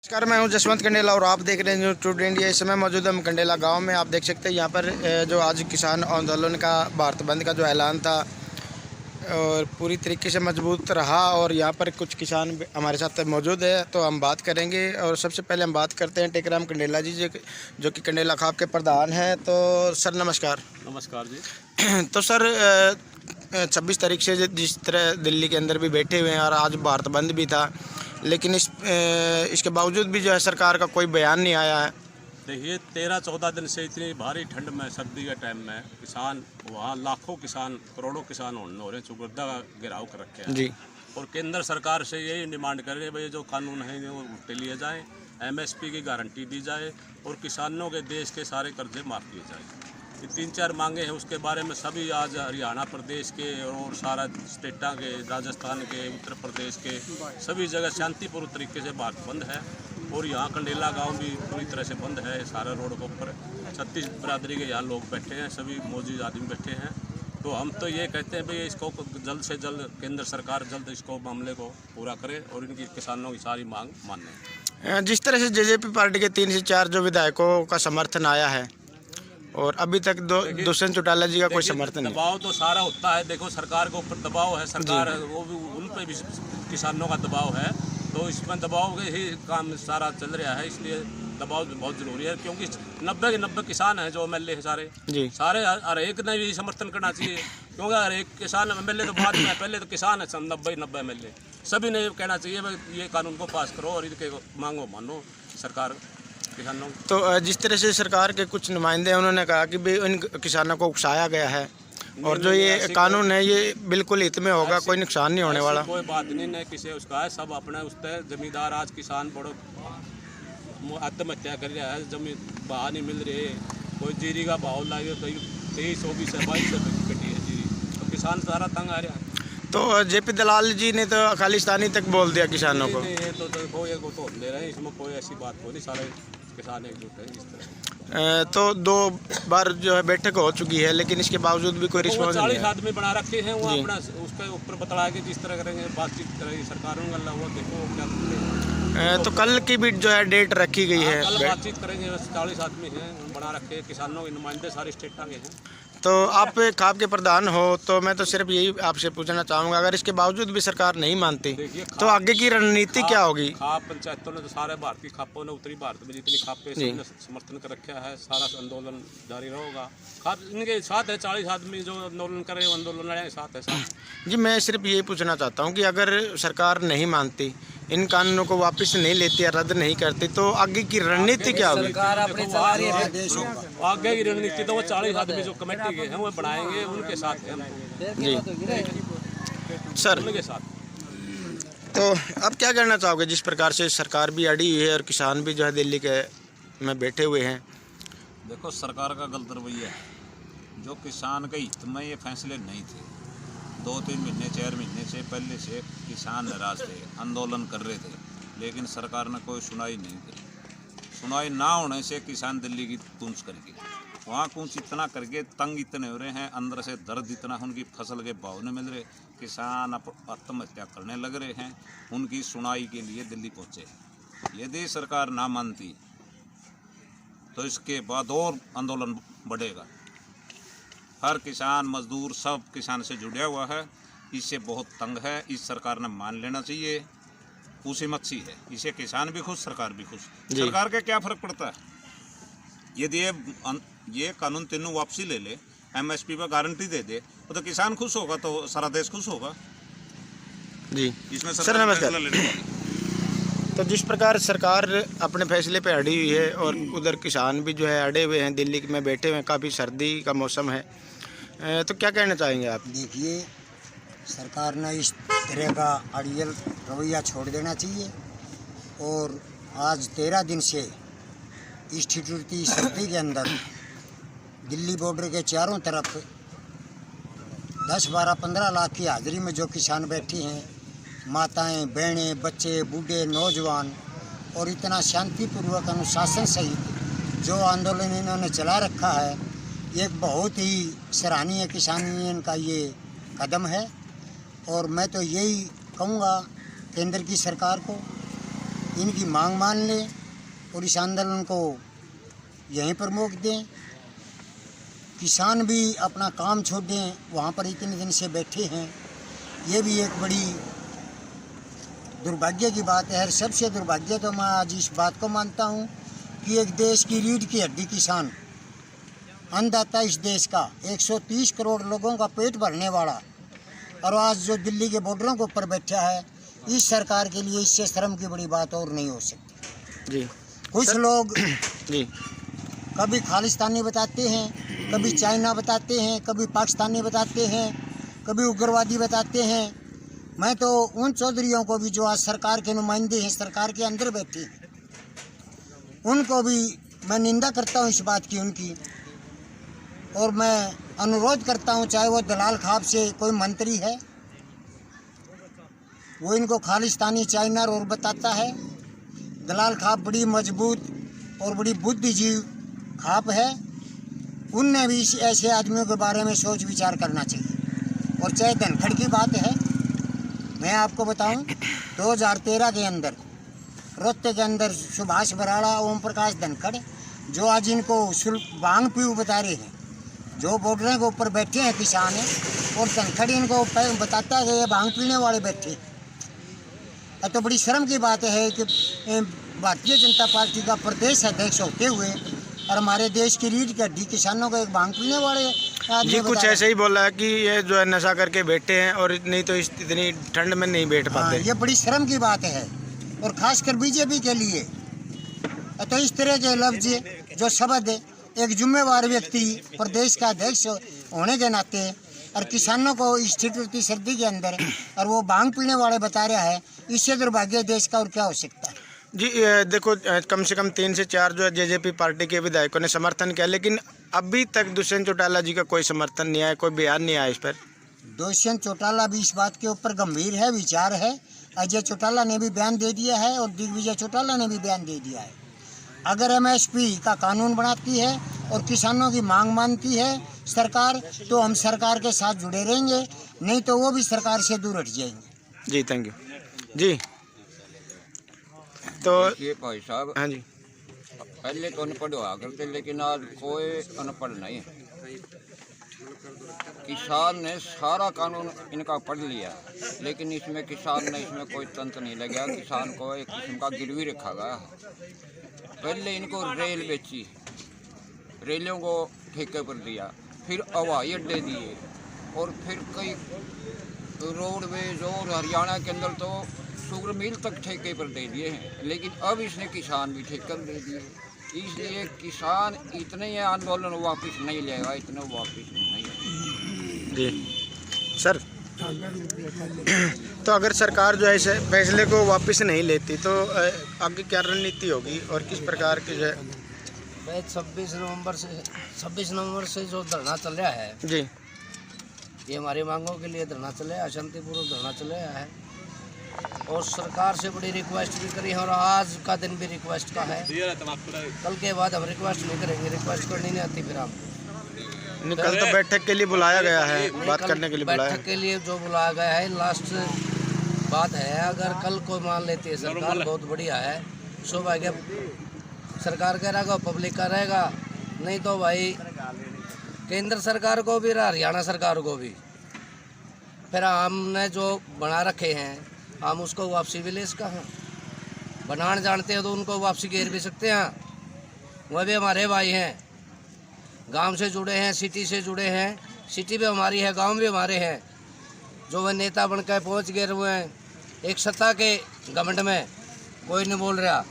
नमस्कार, मैं हूं जसवंत कंडेला और आप देख रहे हैं स्टूडेंट इंडिया। इस समय मौजूद हम कंडेला गांव में। आप देख सकते हैं यहाँ पर जो आज किसान आंदोलन का भारत बंद का जो ऐलान था और पूरी तरीके से मजबूत रहा और यहाँ पर कुछ किसान हमारे साथ मौजूद है, तो हम बात करेंगे। और सबसे पहले हम बात करते हैं टेकराम कंडेला जी जो कि कंडेला खाप के प्रधान हैं। तो सर नमस्कार। नमस्कार जी। तो सर 26 तारीख से जिस तरह दिल्ली के अंदर भी बैठे हुए हैं और आज भारत बंद भी था, लेकिन इसके बावजूद भी जो है सरकार का कोई बयान नहीं आया है। देखिए 13-14 दिन से इतनी भारी ठंड में, सर्दी के टाइम में किसान वहाँ लाखों किसान, करोड़ों किसान हो रहे हैं, चुकर्दा का घेराव कर रखे हैं जी। और केंद्र सरकार से यही डिमांड कर रहे हैं भाई जो कानून है वो उल्टे लिए जाएँ, MSP की गारंटी दी जाए और किसानों के देश के सारे कर्जे माफ़ किए जाए। ये 3-4 मांगे हैं, उसके बारे में सभी आज हरियाणा प्रदेश के और सारा स्टेटा के, राजस्थान के, उत्तर प्रदेश के सभी जगह शांतिपूर्ण तरीके से भारत बंद है। और यहाँ कंडेला गांव भी पूरी तरह से बंद है। सारा रोड के ऊपर 36 बिरादरी के यहाँ लोग बैठे हैं, सभी मौजूद आदमी बैठे हैं। तो हम तो ये कहते हैं भाई इसको जल्द से जल्द केंद्र सरकार जल्द इसको मामले को पूरा करे और इनकी किसानों की सारी मांग माने। जिस तरह से जेजेपी पार्टी के 3 से 4 जो विधायकों का समर्थन आया है और अभी तक दुष्यंत चौटाला जी का कोई समर्थन नहीं। दबाव तो सारा होता है, देखो सरकार के ऊपर दबाव है, सरकार वो भी उन पर भी किसानों का दबाव है, तो इसमें दबाव के ही काम सारा चल रहा है। इसलिए दबाव बहुत जरूरी है क्योंकि 90 के 90 किसान हैं जो MLA है सारे हर एक ने भी समर्थन करना चाहिए क्योंकि हर एक किसान MLA तो बाद में, पहले तो किसान है 90 MLA सभी ने कहना चाहिए भाई ये कानून को पास करो और इनके मांगो मानो सरकार किसानों। तो जिस तरह से सरकार के कुछ नुमाइंदे हैं उन्होंने कहा कि भाई इन किसानों को उकसाया गया है और जो ये कानून है ये बिल्कुल हित में होगा, कोई नुकसान नहीं होने वाला। कोई बात नहीं है, किसी उसका है, सब अपने उस पर जमींदार आज किसान बड़ो आत्महत्या कर रहा है, जमीन बहा नहीं मिल रही है, कोई जीरी का भाव लाए तो 23-22 है 22 कटी है जीरी, तो किसान सारा तंग आ रहा है। तो JP दलाल जी ने तो खालिस्तानी तक बोल दिया किसानों को। वो तो ले रहे हैं, इसमें कोई ऐसी बात हो नहीं, सारे किसान एकजुट है इस तरह। तो 2 बार जो है बैठक हो चुकी है, लेकिन इसके बावजूद भी कोई रिस्पॉन्स नहीं है। 40 आदमी बना रखे हैं, वो अपना उसके ऊपर बतलाया कि जिस तरह करेंगे बातचीत करेगी सरकारों का, वो देखो क्या। तो कल की भी जो है डेट रखी गई है, कल बातचीत करेंगे। 40 आदमी हैं बना रखे, किसानों के नुमाइंदे सारे स्टेटा के हैं। तो आप खाप के प्रधान हो, तो मैं तो सिर्फ यही आपसे पूछना चाहूँगा, अगर इसके बावजूद भी सरकार नहीं मानती तो आगे की रणनीति क्या होगी? खाप पंचायतों ने तो सारे भारतीय खापों ने, उत्तरी भारत में जितनी खापें समर्थन कर रखा है, सारा आंदोलन जारी रहेगा। खाप इनके साथ है, 40 आदमी जो आंदोलन करे, आंदोलन साथ है जी। मैं सिर्फ यही पूछना चाहता हूँ कि अगर सरकार नहीं मानती, इन कानूनों को वापस नहीं लेती या रद्द नहीं करती, तो आगे की रणनीति क्या होगी? सरकार अपनी चला रही है देश को, आगे की रणनीति तो वो 40 आदमी जो कमेटी के हैं वो बनाएंगे, उनके साथ हैं जी सर उनके साथ। तो अब क्या करना चाहोगे, जिस प्रकार से सरकार भी अड़ी हुई है और किसान भी जो है दिल्ली के में बैठे हुए हैं? देखो सरकार का गलत रवैया है, जो किसान के हित में ये फैसले नहीं थे। 2-3 महीने 4 महीने से पहले से किसान नाराज थे, आंदोलन कर रहे थे, लेकिन सरकार ने कोई सुनाई नहीं करी। सुनाई ना होने से किसान दिल्ली की कूच करके वहाँ कूच इतना करके तंग इतने हो रहे हैं, अंदर से दर्द इतना, उनकी फसल के भाव नहीं मिल रहे, किसान आत्महत्या करने लग रहे हैं, उनकी सुनाई के लिए दिल्ली पहुँचे। यदि सरकार ना मानती तो इसके बाद और आंदोलन बढ़ेगा। हर किसान मजदूर सब किसान से जुड़ा हुआ है, इससे बहुत तंग है, इस सरकार ने मान लेना चाहिए। उसी मच्छी है, इसे किसान भी खुश, सरकार भी खुश। सरकार का क्या फर्क पड़ता है? यदि ये कानून तीनों वापसी ले ले, MSP पर गारंटी दे दे, तो किसान खुश होगा तो सारा देश खुश होगा जी। इसमें सर नमस्कार। तो जिस प्रकार सरकार अपने फैसले पे अड़ी हुई है और उधर किसान भी जो है अड़े हुए हैं, दिल्ली में बैठे हुए हैं, काफ़ी सर्दी का मौसम है, तो क्या कहना चाहेंगे आप? देखिए सरकार ने इस तरह का अड़ियल रवैया छोड़ देना चाहिए और आज 13 दिन से इस ठिठुरती सर्दी के अंदर दिल्ली बॉर्डर के चारों तरफ 10-12-15 लाख की हाजिरी में जो किसान बैठी हैं, माताएं, बहनें, बच्चे, बूढ़े, नौजवान, और इतना शांतिपूर्वक अनुशासन सहित जो आंदोलन इन्होंने चला रखा है, एक बहुत ही सराहनीय किसान यूनियन का ये कदम है। और मैं तो यही कहूँगा केंद्र की सरकार को इनकी मांग मान लें और इस आंदोलन को यहीं पर रोक दें। किसान भी अपना काम छोड़ दें, वहाँ पर इतने दिन से बैठे हैं। ये भी एक बड़ी दुर्भाग्य की बात है। और सबसे दुर्भाग्य तो मैं आज इस बात को मानता हूँ कि एक देश की रीढ़ की हड्डी किसान, अन्नदाता इस देश का, 130 करोड़ लोगों का पेट भरने वाला, और आज जो दिल्ली के बॉर्डरों के ऊपर बैठा है, इस सरकार के लिए इससे शर्म की बड़ी बात और नहीं हो सकती। जी कुछ लोग जी कभी खालिस्तानी बताते हैं, कभी चाइना बताते हैं, कभी पाकिस्तानी बताते हैं, कभी उग्रवादी बताते हैं। मैं तो उन चौधरियों को भी जो आज सरकार के नुमाइंदे हैं, सरकार के अंदर बैठे हैं, उनको भी मैं निंदा करता हूँ इस बात की उनकी। और मैं अनुरोध करता हूँ, चाहे वो दलाल खाब से कोई मंत्री है, वो इनको खालिस्तानी चाइना और बताता है। दलाल खाब बड़ी मजबूत और बड़ी बुद्धिजीव खाप है। उनने भी ऐसे आदमियों के बारे में सोच विचार करना चाहिए। और चाहे धनखड़ की बात है, मैं आपको बताऊं, 2013 के अंदर रोहतक के अंदर सुभाष बराड़ा, ओम प्रकाश धनखड़, जो आज इनको बांग पीऊ बता रहे हैं, जो बॉर्डर के ऊपर बैठे हैं किसान हैं, और धनखड़ इनको बताता है कि ये भांग पीने वाले बैठे। तो बड़ी शर्म की बात है कि भारतीय जनता पार्टी का प्रदेश अध्यक्ष होते हुए और हमारे देश की रीढ़ की हड्डी किसानों को एक भांग पीने वाले आदमी जी कुछ ऐसे ही बोला है कि ये जो है नशा करके बैठे हैं और नहीं तो इतनी ठंड में नहीं बैठ पाते। ये बड़ी शर्म की बात है, और खासकर बीजेपी के लिए। तो इस तरह के लफ्ज, जो शब्द एक जिम्मेवार व्यक्ति, प्रदेश का अध्यक्ष होने के नाते, और किसानों को इस ठिठुरती सर्दी के अंदर और वो भांग पीने वाले बता रहा है, इससे दुर्भाग्य देश का और क्या हो सकता है। जी देखो, कम से कम 3 से 4 जो है जेजेपी पार्टी के विधायकों ने समर्थन किया, लेकिन अभी तक दुष्यंत चौटाला जी का कोई समर्थन नहीं आया, कोई बयान नहीं आया इस पर। दुष्यंत चौटाला भी इस बात के ऊपर गंभीर है, विचार है। अजय चौटाला ने भी बयान दे दिया है और दिग्विजय चौटाला ने भी बयान दे दिया है। अगर MSP का कानून बनाती है और किसानों की मांग मानती है सरकार, तो हम सरकार के साथ जुड़े रहेंगे, नहीं तो वो भी सरकार से दूर हट जाएंगे। जी थैंक यू जी। तो ये भाई साहब, हाँ जी, पहले तो अनपढ़ हुआ करते, लेकिन आज कोई अनपढ़ नहीं है। किसान ने सारा कानून इनका पढ़ लिया, लेकिन इसमें किसान ने इसमें कोई तंत्र नहीं लगा। किसान को एक किस्म का गिरवी रखा गया। पहले इनको रेल बेची, रेलों को ठेके पर दिया, फिर हवाई अड्डे दिए, और फिर कई रोडवेज और हरियाणा के अंदर तो शुगर मिल तक ठेके पर दे दिए हैं। लेकिन अब इसने किसान भी ठेके पर दे दिए, इसलिए किसान इतने आंदोलन वापस नहीं लेगा, इतने वापस नहीं जी सर। तो अगर सरकार जो है इस फैसले को वापस नहीं लेती तो आगे क्या रणनीति होगी और किस प्रकार की जो है? 26 नवंबर से जो धरना चल रहा है जी, ये हमारी मांगों के लिए धरना चल रहा है, शांतिपूर्वक धरना चल रहा है। और सरकार से बड़ी रिक्वेस्ट भी करी है, और आज का दिन भी रिक्वेस्ट का है। कल के बाद हम रिक्वेस्ट नहीं करेंगे, रिक्वेस्ट करनी नहीं आती फिर हम। कल तो बैठक के लिए बुलाया गया है, बात करने के लिए बुलाया बैठक के लिए जो बुलाया गया है, लास्ट बात है। अगर कल कोई मान लेती है सरकार, बहुत बढ़िया है, सौभाग्य सरकार का रहेगा, पब्लिक का रहेगा। नहीं तो भाई केंद्र सरकार को भी, हरियाणा सरकार को भी, फिर हमने जो बना रखे हैं हम उसको वापसी भी ले सकते हैं। बनाना जानते हैं तो उनको वापसी घेर भी सकते हैं। वह भी हमारे भाई हैं, गांव से जुड़े हैं, सिटी से जुड़े हैं, सिटी भी हमारी है, गांव भी हमारे हैं। जो वह नेता बनकर पहुंच गए हुए हैं, एक सत्ता के घमंड में कोई नहीं बोल रहा,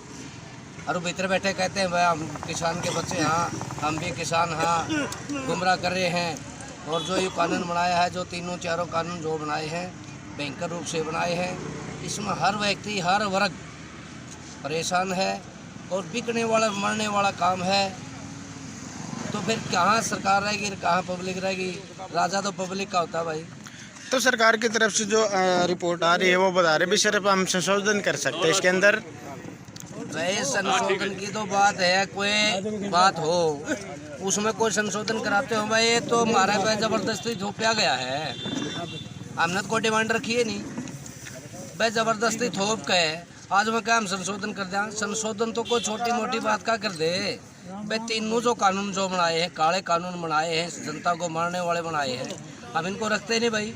और भीतर बैठे कहते हैं भाई हम किसान के बच्चे, हाँ हम भी किसान, हाँ गुमराह कर रहे हैं। और जो ये कानून बनाया है, जो तीनों चारों कानून जो बनाए हैं, भयंकर रूप से बनाए हैं, इसमें हर व्यक्ति, हर वर्ग परेशान है और बिकने वाला, मरने वाला काम है। तो फिर कहाँ सरकार रहेगी, कहाँ पब्लिक रहेगी? राजा तो पब्लिक का होता है भाई। तो सरकार की तरफ से जो रिपोर्ट आ रही है वो बता रहे भी सिर्फ हम संशोधन कर सकते हैं इसके अंदर। भाई संशोधन की तो बात है, कोई बात हो उसमें कोई संशोधन कराते हो भाई, ये तो हमारे पे ज़बरदस्ती थोपा गया है। हमने तो कोई डिमांड रखी है नहीं भाई, ज़बरदस्ती थोप के आज वह क्या हम संशोधन कर दें? संशोधन तो कोई छोटी मोटी बात का कर दे भाई। तीनों जो कानून जो बनाए हैं, काले कानून बनाए हैं, जनता को मारने वाले बनाए हैं, हम इनको रखते नहीं भाई।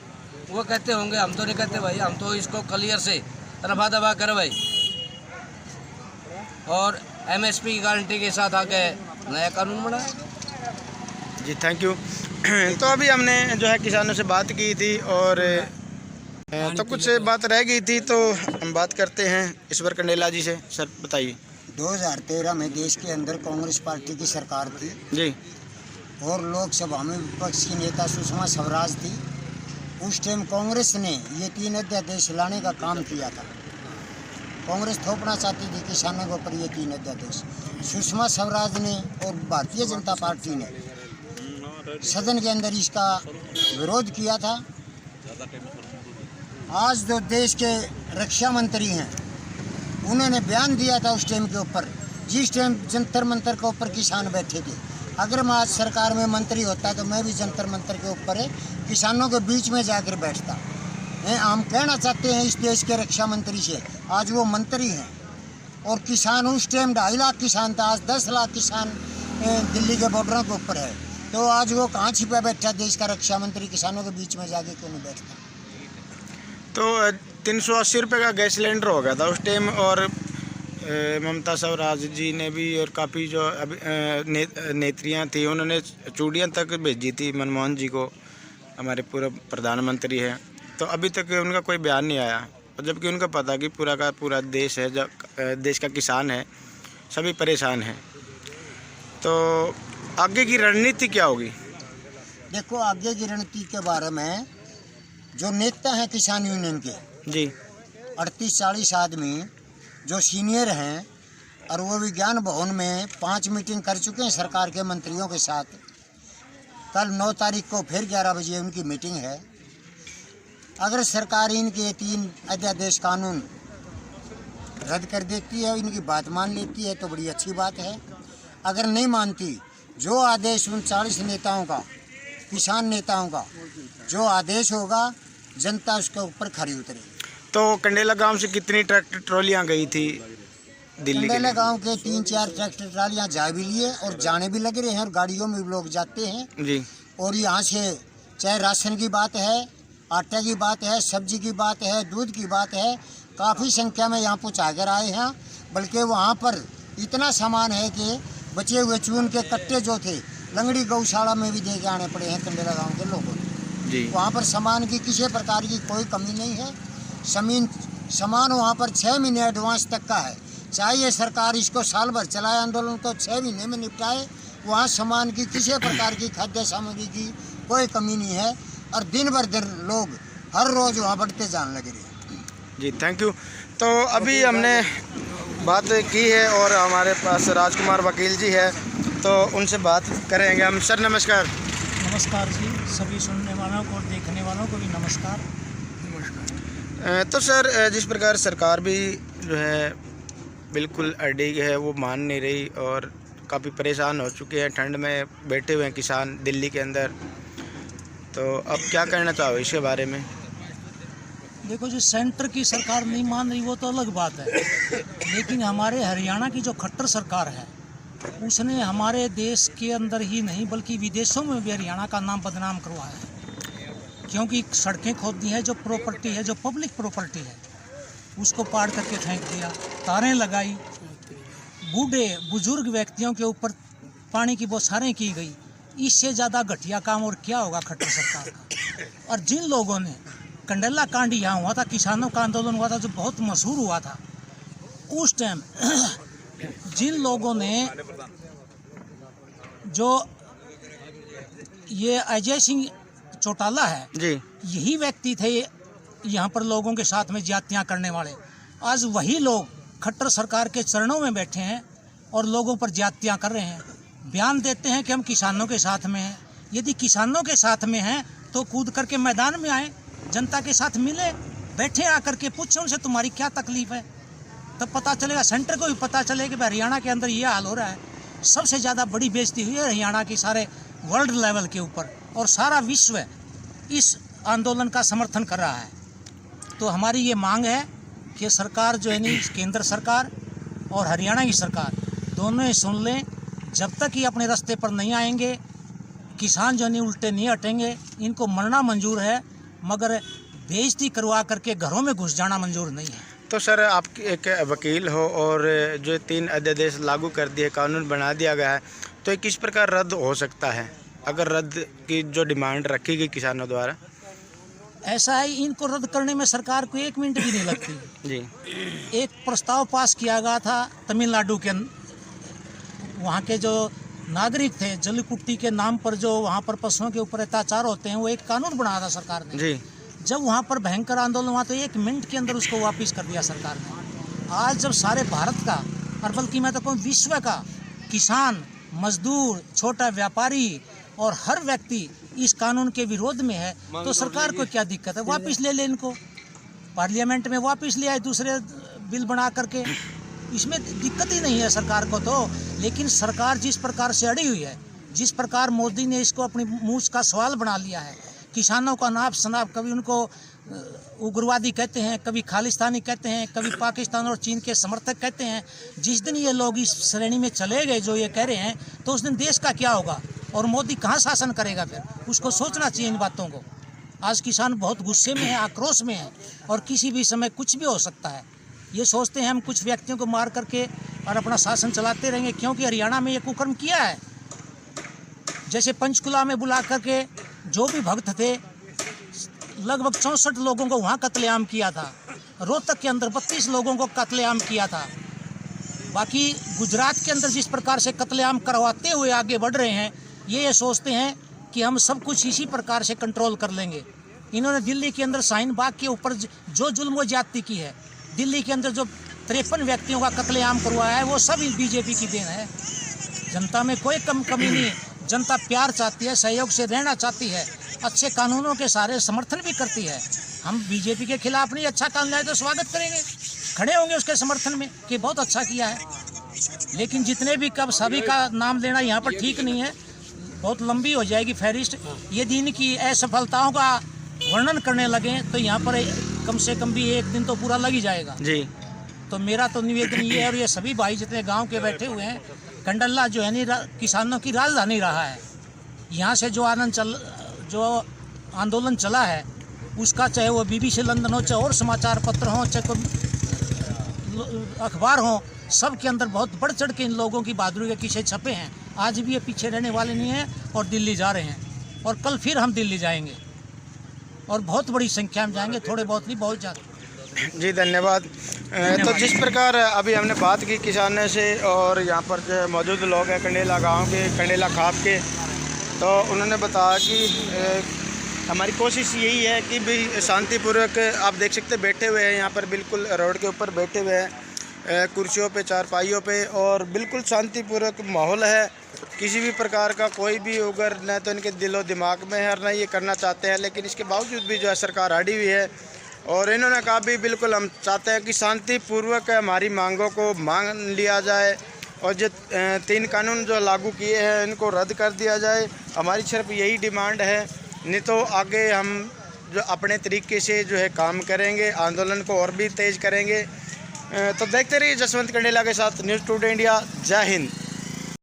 वो कहते होंगे, हम तो नहीं कहते भाई, हम तो इसको क्लियर से रफा दफा कर भाई। और MSP की गारंटी के साथ आके नया कानून बनाए। जी थैंक यू। तो अभी हमने जो है किसानों से बात की थी और तो कुछ बात रह गई थी, तो हम बात करते हैं ईश्वर कंडेला जी से। सर बताइए। 2013 में देश के अंदर कांग्रेस पार्टी की सरकार थी जी। और लोकसभा में विपक्ष की नेता सुषमा स्वराज थी। उस टाइम कांग्रेस ने ये 3 अध्यादेश लाने का काम किया था। कांग्रेस थोपना चाहती थी किसानों के ऊपर ये 3 अध्यादेश। सुषमा स्वराज ने और भारतीय जनता पार्टी ने सदन के अंदर इसका विरोध किया था। आज जो देश के रक्षा मंत्री हैं उन्होंने बयान दिया था उस टाइम के ऊपर, जिस टाइम जंतर मंतर के ऊपर किसान बैठे थे। अगर मैं आज सरकार में मंत्री होता तो मैं भी जंतर मंतर के ऊपर किसानों के बीच में जाकर बैठता। हम कहना चाहते हैं इस देश के रक्षा मंत्री से, आज वो मंत्री हैं और किसान उस टाइम 2.5 लाख किसान था, आज 10 लाख किसान दिल्ली के बॉर्डरों के ऊपर है। तो आज वो कहाँ छिपा बैठा देश का रक्षा मंत्री, किसानों के बीच में जाके क्यों नहीं बैठता? तो 380 रुपये का गैस सिलेंडर हो गया था उस टाइम, और ममता स्वराज जी ने भी और काफ़ी जो अभी नेत्रियाँ थी उन्होंने चूड़ियाँ तक भेजी थी मनमोहन जी को, हमारे पूर्व प्रधानमंत्री हैं। तो अभी तक उनका कोई बयान नहीं आया, और जबकि उनको पता कि पूरा का पूरा देश है, जब देश का किसान है, सभी परेशान हैं। तो आगे की रणनीति क्या होगी? देखो, आगे की रणनीति के बारे में जो नेता हैं किसान यूनियन के जी 38-40 आदमी जो सीनियर हैं, और वो विज्ञान भवन में 5 मीटिंग कर चुके हैं सरकार के मंत्रियों के साथ। कल 9 तारीख को फिर 11 बजे उनकी मीटिंग है। अगर सरकार इनके 3 अध्यादेश कानून रद्द कर देती है, इनकी बात मान लेती है तो बड़ी अच्छी बात है। अगर नहीं मानती, जो आदेश उन 40 नेताओं का, किसान नेताओं का जो आदेश होगा, जनता उसके ऊपर खरी उतरेगी। तो कंडेला गांव से कितनी ट्रैक्टर ट्रॉलियाँ गई थी दिल्ली के कंडेला लिए? गांव के 3-4 ट्रैक्टर ट्रालियाँ जा भी लिए और जाने भी लग रहे हैं, और गाड़ियों में भी लोग जाते हैं जी। और यहाँ से चाहे राशन की बात है, आटे की बात है, सब्जी की बात है, दूध की बात है, काफ़ी संख्या में यहाँ पहुँचा कर आए हैं। बल्कि वहाँ पर इतना सामान है कि बचे हुए चून के कट्टे जो थे लंगड़ी गौशाला में भी दे के आने पड़े हैं कंडेला गांव के लोगों को जी। वहाँ पर सामान की किसी प्रकार की कोई कमी नहीं है। सामान वहाँ पर 6 महीने एडवांस तक का है। चाहे ये सरकार इसको साल भर चलाए, आंदोलन को 6 महीने में निपटाए, वहाँ सामान की किसी प्रकार की खाद्य सामग्री की कोई कमी नहीं है। और दिन भर दिन लोग हर रोज़ वहाँ बढ़ते जाने लगे रहे। जी थैंक यू। तो अभी हमने बात की है और हमारे पास राजकुमार वकील जी है, तो उनसे बात करेंगे हम। सर नमस्कार। नमस्कार जी, सभी सुनने वालों को और देखने वालों को भी नमस्कार। तो सर, जिस प्रकार सरकार भी जो है बिल्कुल अड़िग है, वो मान नहीं रही और काफ़ी परेशान हो चुके हैं, ठंड में बैठे हुए हैं किसान दिल्ली के अंदर, तो अब क्या कहना चाहो इसके बारे में? देखो जी, सेंटर की सरकार नहीं मान रही वो तो अलग बात है, लेकिन हमारे हरियाणा की जो खट्टर सरकार है उसने हमारे देश के अंदर ही नहीं बल्कि विदेशों में भी हरियाणा का नाम बदनाम करवाया है। क्योंकि सड़कें खोद दी हैं, जो प्रॉपर्टी है, जो पब्लिक प्रॉपर्टी है, उसको पाड़ करके फेंक दिया, तारें लगाई, बूढ़े बुजुर्ग व्यक्तियों के ऊपर पानी की बौछारें की गई। इससे ज़्यादा घटिया काम और क्या होगा खट्टर सरकार का। और जिन लोगों ने कंडेला कांड यहाँ हुआ था, किसानों का आंदोलन हुआ था जो बहुत मशहूर हुआ था, उस टाइम जिन लोगों ने जो ये अजय सिंह चौटाला है जी, यही व्यक्ति थे यहाँ पर लोगों के साथ में ज्यादतियाँ करने वाले। आज वही लोग खट्टर सरकार के चरणों में बैठे हैं और लोगों पर ज्यादतियाँ कर रहे हैं। बयान देते हैं कि हम किसानों के साथ में हैं। यदि किसानों के साथ में हैं तो कूद करके मैदान में आए, जनता के साथ मिले, बैठे आकर के पूछे उनसे तुम्हारी क्या तकलीफ है, तब पता चलेगा। सेंटर को भी पता चलेगा कि हरियाणा के अंदर ये हाल हो रहा है। सबसे ज़्यादा बड़ी बेइज्जती हुई है हरियाणा की सारे वर्ल्ड लेवल के ऊपर, और सारा विश्व इस आंदोलन का समर्थन कर रहा है। तो हमारी ये मांग है कि सरकार जो है नी केंद्र सरकार और हरियाणा की सरकार दोनों ही सुन लें, जब तक ये अपने रास्ते पर नहीं आएंगे किसान जो नहीं उल्टे नहीं हटेंगे। इनको मरना मंजूर है मगर बेइज्जती करवा करके घरों में घुस जाना मंजूर नहीं है। तो सर, आप एक वकील हो और जो 3 अध्यादेश लागू कर दिए, कानून बना दिया गया है, तो ये किस प्रकार रद्द हो सकता है अगर रद्द की जो डिमांड रखी गई किसानों द्वारा? ऐसा है, इनको रद्द करने में सरकार को 1 मिनट भी नहीं लगती जी। एक प्रस्ताव पास किया गया था तमिलनाडु के, वहाँ के जो नागरिक थे, जलीकुट्टी के नाम पर जो वहाँ पर पशुओं के ऊपर अत्याचार होते हैं, वो एक कानून बनाया था सरकार ने जी। जब वहाँ पर भयंकर आंदोलन हुआ तो 1 मिनट के अंदर उसको वापस कर दिया सरकार ने। आज जब सारे भारत का और बल्कि मैं तो कहूँ विश्व का किसान, मजदूर, छोटा व्यापारी और हर व्यक्ति इस कानून के विरोध में है, तो सरकार को क्या दिक्कत है? वापस ले ले इनको, पार्लियामेंट में वापस ले आए दूसरे बिल बना करके, इसमें दिक्कत ही नहीं है सरकार को तो। लेकिन सरकार जिस प्रकार से अड़ी हुई है, जिस प्रकार मोदी ने इसको अपनी मूछ का सवाल बना लिया है, किसानों का नाप शनाप, कभी उनको उग्रवादी कहते हैं, कभी खालिस्तानी कहते हैं, कभी पाकिस्तान और चीन के समर्थक कहते हैं। जिस दिन ये लोग इस श्रेणी में चले गए जो ये कह रहे हैं, तो उस दिन देश का क्या होगा और मोदी कहाँ शासन करेगा? फिर उसको सोचना चाहिए इन बातों को। आज किसान बहुत गुस्से में है, आक्रोश में है और किसी भी समय कुछ भी हो सकता है। ये सोचते हैं हम कुछ व्यक्तियों को मार करके और अपना शासन चलाते रहेंगे, क्योंकि हरियाणा में ये कुकर्म किया है। जैसे पंचकुला में बुला करके जो भी भक्त थे, लगभग 64 लोगों को वहाँ कत्लेआम किया था। रोहतक के अंदर 32 लोगों को कत्लेआम किया था। बाकी गुजरात के अंदर जिस प्रकार से कत्लेआम करवाते हुए आगे बढ़ रहे हैं, ये सोचते हैं कि हम सब कुछ इसी प्रकार से कंट्रोल कर लेंगे। इन्होंने दिल्ली के अंदर शाहीन बाग के ऊपर जो जुल्म व ज्यादती की है, दिल्ली के अंदर जो 53 व्यक्तियों का कत्लेआम करवाया है, वो सब बीजेपी की देन है। जनता में कोई कमी नहीं, जनता प्यार चाहती है, सहयोग से रहना चाहती है, अच्छे कानूनों के सारे समर्थन भी करती है। हम बीजेपी के खिलाफ नहीं, अच्छा कानून लाए तो स्वागत करेंगे, खड़े होंगे उसके समर्थन में कि बहुत अच्छा किया है। लेकिन जितने भी कब सभी का नाम लेना यहाँ पर ठीक नहीं है, बहुत लंबी हो जाएगी फहरिस्त। यदि इनकी असफलताओं का वर्णन करने लगे तो यहाँ पर कम से कम भी 1 दिन तो पूरा लग ही जाएगा जी। तो मेरा तो निवेदन ये है, और ये सभी भाई जितने गांव के बैठे हुए हैं, कंडला जो है नी किसानों की राजधानी रहा है। यहाँ से जो आंदोलन चला है उसका, चाहे वो BBC लंदन हो, चाहे और समाचार पत्र हों, चाहे कोई अखबार हों, सब के अंदर बहुत बढ़ चढ़ के इन लोगों की बहादुरी के किस्से छपे हैं। आज भी ये पीछे रहने वाले नहीं हैं और दिल्ली जा रहे हैं, और कल फिर हम दिल्ली जाएंगे और बहुत बड़ी संख्या में जाएंगे, थोड़े बहुत नहीं, बहुत ज़्यादा। जी धन्यवाद। तो जिस प्रकार अभी हमने बात की किसानों से, और यहाँ पर जो मौजूद लोग हैं कंडेला गांव के, कंडेला खाप के, तो उन्होंने बताया कि हमारी कोशिश यही है कि भी शांतिपूर्वक, आप देख सकते बैठे हुए हैं यहाँ पर, बिल्कुल रोड के ऊपर बैठे हुए हैं कुर्सियों पे, चारपाइयों पे, और बिल्कुल शांतिपूर्वक माहौल है। किसी भी प्रकार का कोई भी उगर न तो इनके दिलो दिमाग में है और न ये करना चाहते हैं, लेकिन इसके बावजूद भी जो है सरकार अड़ी हुई है। और इन्होंने कहा भी बिल्कुल हम चाहते हैं कि शांतिपूर्वक हमारी मांगों को मान लिया जाए, और जो 3 कानून जो लागू किए हैं इनको रद्द कर दिया जाए। हमारी सिर्फ यही डिमांड है, नहीं तो आगे हम जो अपने तरीके से जो है काम करेंगे, आंदोलन को और भी तेज़ करेंगे। तो देखते रहिए जसवंत कंडेला के साथ न्यूज़ टुडे इंडिया। जय हिंद।